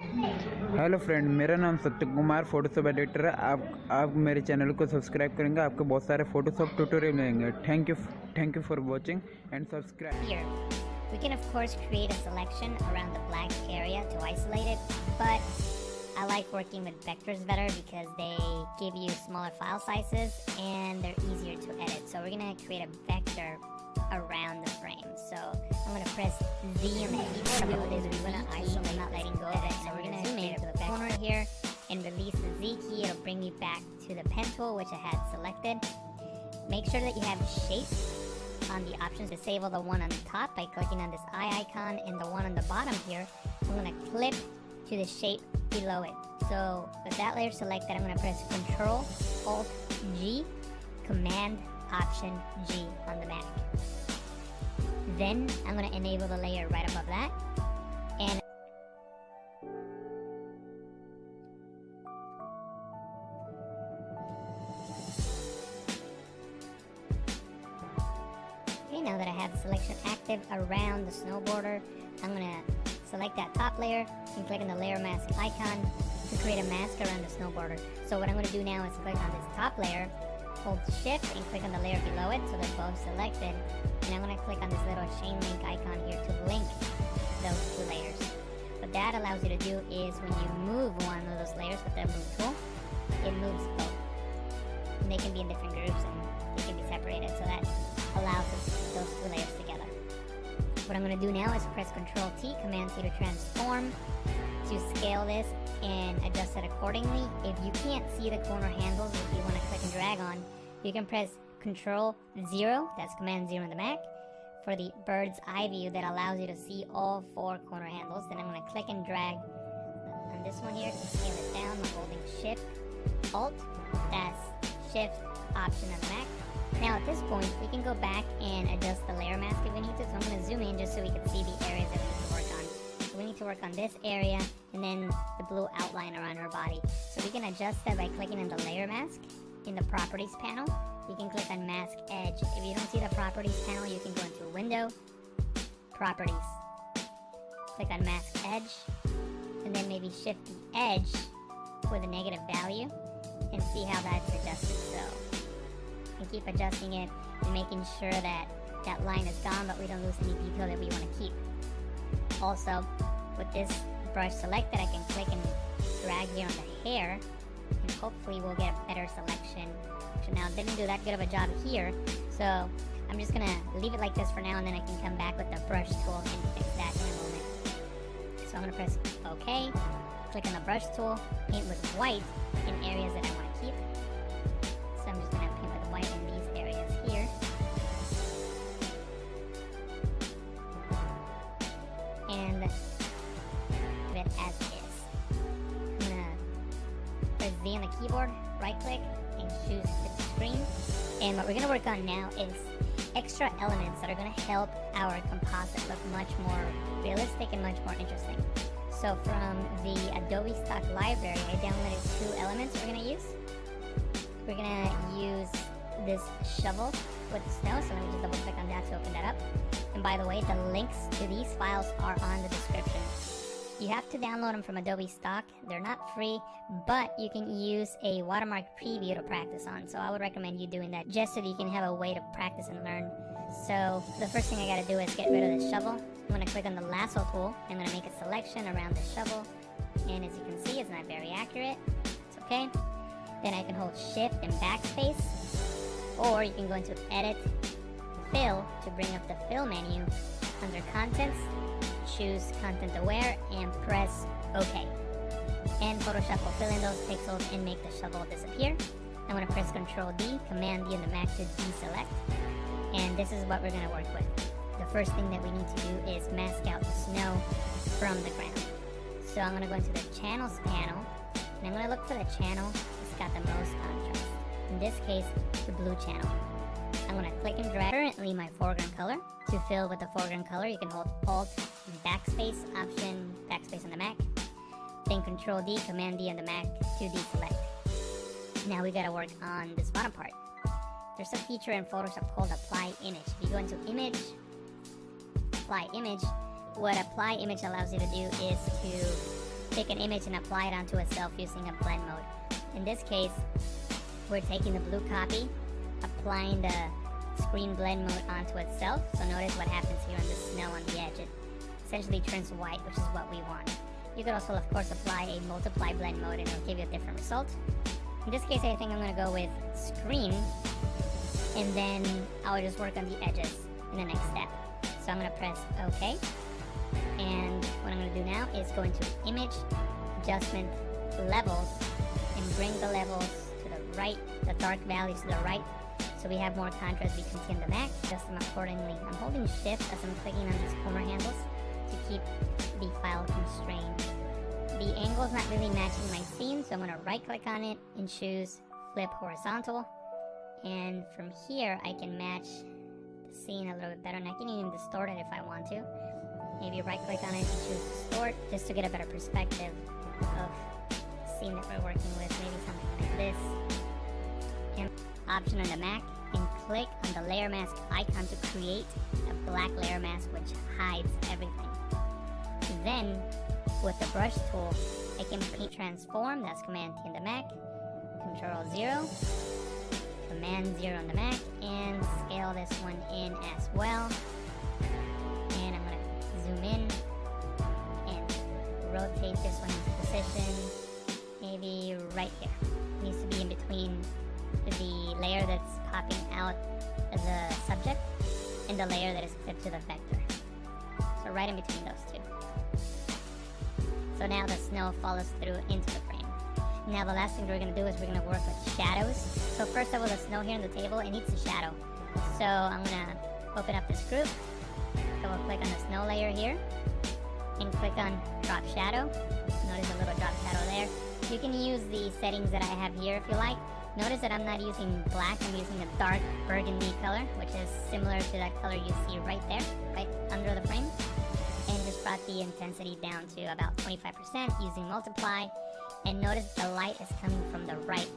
Hello friend, मेरा नाम सत्यम Kumar Photoshop editor है। आप मेरे चैनल को सब्सक्राइब करेंगे, आपको बहुत सारे फोटोशॉप ट्यूटोरियल मिलेंगे। Thank you for watching and subscribe. Here, we can of course create a selection around the black area to isolate it, but I like working with vectors better because they give you smaller file sizes and they're easier to edit. So we're going to create a vector around the frame. So I'm going to press Z on the keyboard. We're going to isolate, not letting go of it. So we're going to zoom in to the corner here and release the Z key. It'll bring me back to the pen tool, which I had selected. Make sure that you have shape on the options. Disable the one on the top by clicking on this eye icon, and the one on the bottom here, I'm going to clip to the shape below it. So with that layer selected, I'm going to press Control Alt G, Command Option G on the Mac. Then I'm going to enable the layer right above that, and okay, now that I have the selection active around the snowboarder, I'm going to select that top layer and click on the layer mask icon to create a mask around the snowboarder. So what I'm going to do now is click on this top layer, hold shift and click on the layer below it so they're both selected. And I'm going to click on this little chain link icon here to link those two layers. What that allows you to do is when you move one of those layers with the move tool, it moves both. And they can be in different groups and they can be separated. So that allows us those two layers together. What I'm going to do now is press Control T, Command T to transform, to scale this and adjust it accordingly. If you can't see the corner handles that you want to click and drag on, you can press Control 0, that's Command 0 on the Mac, for the bird's eye view that allows you to see all four corner handles. Then I'm going to click and drag on this one here to scale it down by holding Shift, Alt, that's Shift, Option on the Mac. Now at this point, we can go back and adjust the layer mask if we need to. So I'm going to zoom in just so we can see the areas that we need to work on. So we need to work on this area and then the blue outline around her body. So we can adjust that by clicking on the layer mask in the properties panel. You can click on mask edge. If you don't see the properties panel, you can go into window, properties, click on mask edge, and then maybe shift the edge with a negative value and see how that's adjusted. So and keep adjusting it and making sure that that line is gone, but we don't lose any detail that we want to keep. Also, with this brush selected, I can click and drag here on the hair, and hopefully we'll get a better selection. Actually, now it didn't do that good of a job here, so I'm just gonna leave it like this for now, and then I can come back with the brush tool and fix that in a moment. So I'm gonna press OK, click on the brush tool, paint with white in areas that I want to keep. So I'm just gonna paint with white in these areas here. And leave it as is. I'm gonna press Z on the keyboard, right click, and choose the screen. And what we're gonna work on now is extra elements that are gonna help our composite look much more realistic and much more interesting. So from the Adobe stock library, I downloaded two elements we're gonna use. We're gonna use this shovel with the snow, so let me just double click on that to open that up. And by the way, the links to these files are on the description. You have to download them from Adobe stock. They're not free, but you can use a watermark preview to practice on. So I would recommend you doing that just so that you can have a way to practice and learn. So the first thing I gotta do is get rid of the shovel. I'm gonna click on the lasso tool. I'm gonna make a selection around the shovel. And as you can see, it's not very accurate. It's okay. Then I can hold Shift and Backspace, or you can go into Edit, Fill to bring up the Fill menu. Under Contents, choose Content Aware and press OK. And Photoshop will fill in those pixels and make the shovel disappear. I'm going to press Ctrl D, Command D on the Mac to deselect. And this is what we're going to work with. The first thing that we need to do is mask out the snow from the ground. So I'm going to go into the Channels panel, and I'm going to look for the channel that's got the most contrast. In this case, the blue channel. I'm going to click and drag currently my foreground color. To fill with the foreground color, you can hold Alt, Backspace, Option, Backspace on the Mac. Then Control D, Command D on the Mac to deselect. Now we got to work on this bottom part. There's a feature in Photoshop called Apply Image. If you go into Image, Apply Image, what Apply Image allows you to do is to take an image and apply it onto itself using a blend mode. In this case, we're taking the blue copy, applying the screen blend mode onto itself. So notice what happens here on the snow on the edge. It essentially turns white, which is what we want. You could also, of course, apply a multiply blend mode and it'll give you a different result. In this case, I think I'm going to go with screen, and then I'll just work on the edges in the next step. So I'm going to press OK, and what I'm going to do now is go into image, adjustment, levels, and bring the levels to the right, the dark values to the right, so we have more contrast between T and the Mac. Adjust them accordingly. I'm holding shift as I'm clicking on these corner handles to keep the file constrained. The angle is not really matching my scene, so I'm going to right click on it and choose flip horizontal, and from here I can match the scene a little bit better, and I can even distort it if I want to. Maybe right click on it and choose distort just to get a better perspective of the scene that we're working with, maybe something like this. And option on the Mac and click on the layer mask icon to create a black layer mask which hides everything. Then with the brush tool, I can paint transform, that's Command T on the Mac, Control 0, Command 0 on the Mac, and scale this one in as well. And I'm going to zoom in and rotate this one into position, maybe right here. It needs to be in between the layer that's popping out as a subject and the layer that is clipped to the vector. So right in between those two. So now the snow follows through into the frame. Now the last thing we're going to do is we're going to work with shadows. So first of all, the snow here on the table, it needs a shadow. So I'm going to open up this group, double click on the snow layer here, and click on drop shadow. Notice a little drop shadow there. You can use the settings that I have here if you like. Notice that I'm not using black, I'm using a dark burgundy color, which is similar to that color you see right there, right under the frame. And just brought the intensity down to about 25% using multiply. And notice the light is coming from the right.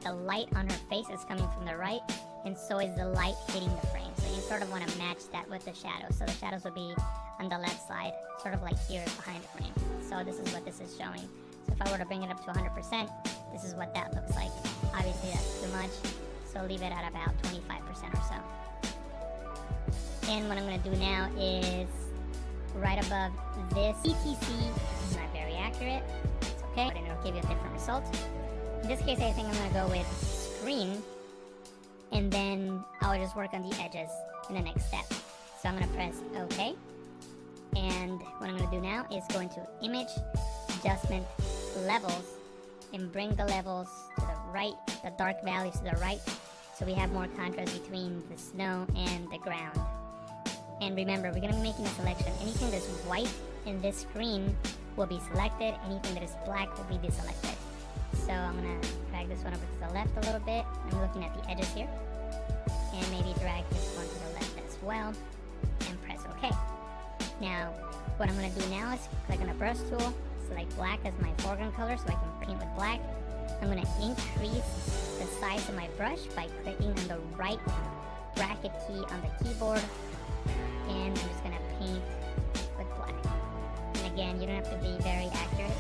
The light on her face is coming from the right, and so is the light hitting the frame. So you sort of want to match that with the shadows. So the shadows will be on the left side, sort of like here behind the frame. So this is what this is showing. So if I were to bring it up to 100%, this is what that looks like. Obviously that's too much, so leave it at about 25% or so. And what I'm going to do now is right above this ETC, is not very accurate, it's okay, and it'll give you a different result. In this case, I think I'm going to go with screen, and then I'll just work on the edges in the next step. So I'm going to press OK, and what I'm going to do now is go into image, adjustment, levels, and bring the levels to the right, the dark values to the right, so we have more contrast between the snow and the ground. And remember, we're going to be making a selection. Anything that's white in this screen will be selected. Anything that is black will be deselected. So I'm going to drag this one over to the left a little bit. I'm looking at the edges here. And maybe drag this one to the left as well. And press OK. Now, what I'm going to do now is click on the brush tool, select black as my foreground color so I can paint with black. I'm going to increase the size of my brush by clicking on the right bracket key on the keyboard. And I'm just going to paint with black. And again, you don't have to be very accurate.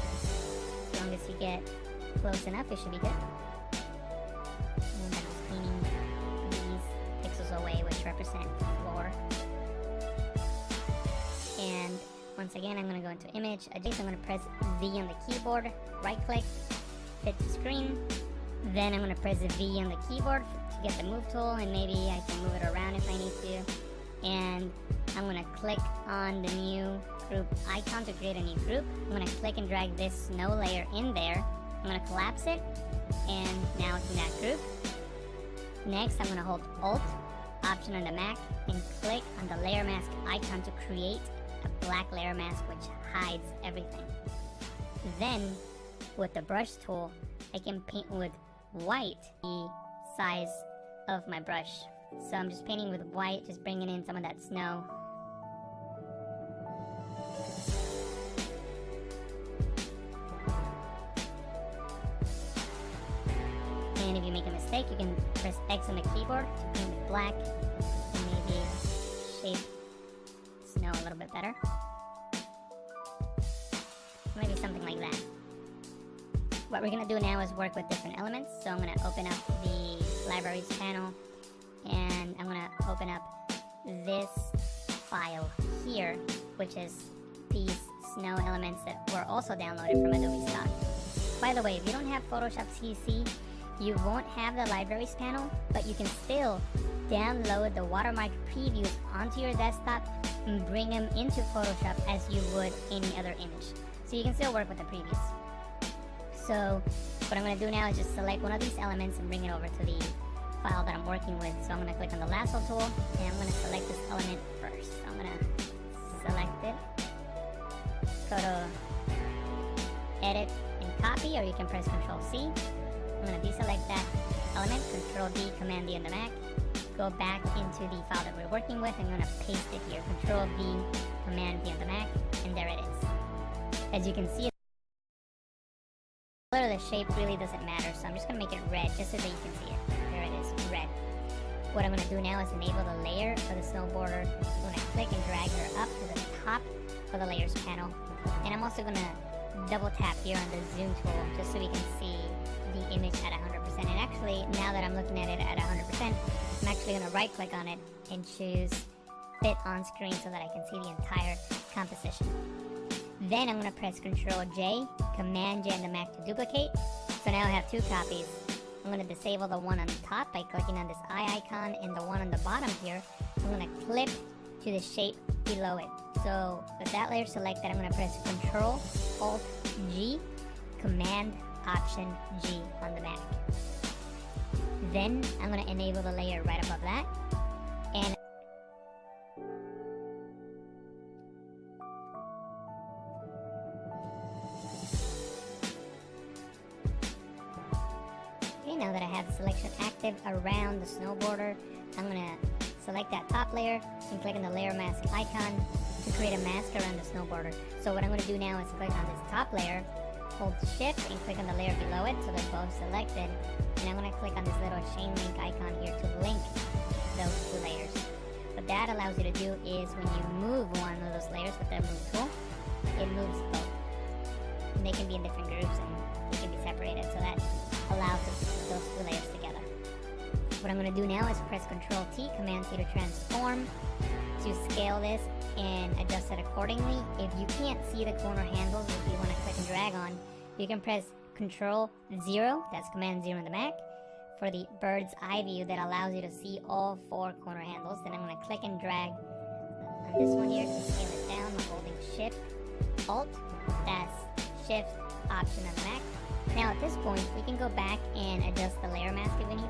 As long as you get close enough, it should be good. And I'm just painting these pixels away, which represent floor. And once again, I'm going to go into image, adjust. I'm going to press V on the keyboard, right click, fit to screen. Then I'm going to press V on the keyboard to get the move tool, and maybe I can move it around if I need to. And I'm going to click on the new group icon to create a new group. I'm going to click and drag this snow layer in there. I'm going to collapse it, and now it's in that group. Next, I'm going to hold Alt, Option on the Mac, and click on the layer mask icon to create a black layer mask which hides everything. Then, with the brush tool, I can paint with white the size of my brush. So I'm just painting with white, just bringing in some of that snow. And if you make a mistake, you can press X on the keyboard to paint with black and maybe shape snow a little bit better. maybe something like that. What we're going to do now is work with different elements. So I'm going to open up the libraries panel, and I'm going to open up this file here, which is these snow elements that were also downloaded from Adobe Stock. By the way, if you don't have Photoshop CC, you won't have the libraries panel, but you can still download the watermark previews onto your desktop and bring them into Photoshop as you would any other image. So you can still work with the previews. So what I'm going to do now is just select one of these elements and bring it over to the file that I'm working with. So I'm going to click on the lasso tool, and I'm going to select this element first. So I'm going to select it, go to edit and copy, or you can press Ctrl C. I'm going to deselect that element, Ctrl D, Command D on the Mac, go back into the file that we're working with, and I'm going to paste it here, Ctrl V, Command V on the Mac, and there it is. As you can see, the color of the shape really doesn't matter, so I'm just going to make it red just so that you can see it. There it is, red. What I'm going to do now is enable the layer for the snow border. I'm going to click and drag her up to the top of the layers panel, and I'm also going to double tap here on the zoom tool just so we can see the image at 100%. And actually, now that I'm looking at it at 100%, I'm actually going to right click on it and choose fit on screen so that I can see the entire composition. Then I'm going to press Ctrl J, Command J on the Mac to duplicate. So now I have two copies. I'm going to disable the one on the top by clicking on this eye icon, and the one on the bottom here, I'm going to clip to the shape below it. So with that layer selected, I'm going to press Ctrl Alt G, Command Option G on the Mac. Then I'm going to enable the layer right above that, and okay, now that I have the selection active around the snow border, I'm going to select that top layer and click on the layer mask icon to create a mask around the snow border. So what I'm going to do now is click on this top layer, hold shift and click on the layer below it so they're both selected, and I'm going to click on this little chain link icon here to link those two layers. What that allows you to do is when you move one of those layers with the move tool, it moves both. And they can be in different groups and they can be separated, so that allows us to put those two layers together. What I'm going to do now is press Ctrl T, Command T to transform, to scale this and adjust it accordingly. If you can't see the corner handles that you want to click and drag on, you can press Ctrl 0, that's Command 0 on the Mac, for the bird's eye view that allows you to see all four corner handles. Then I'm going to click and drag on this one here to scale it down by holding Shift, Alt, that's Shift, Option on the Mac. Now at this point, we can go back and adjust the layer mask if we need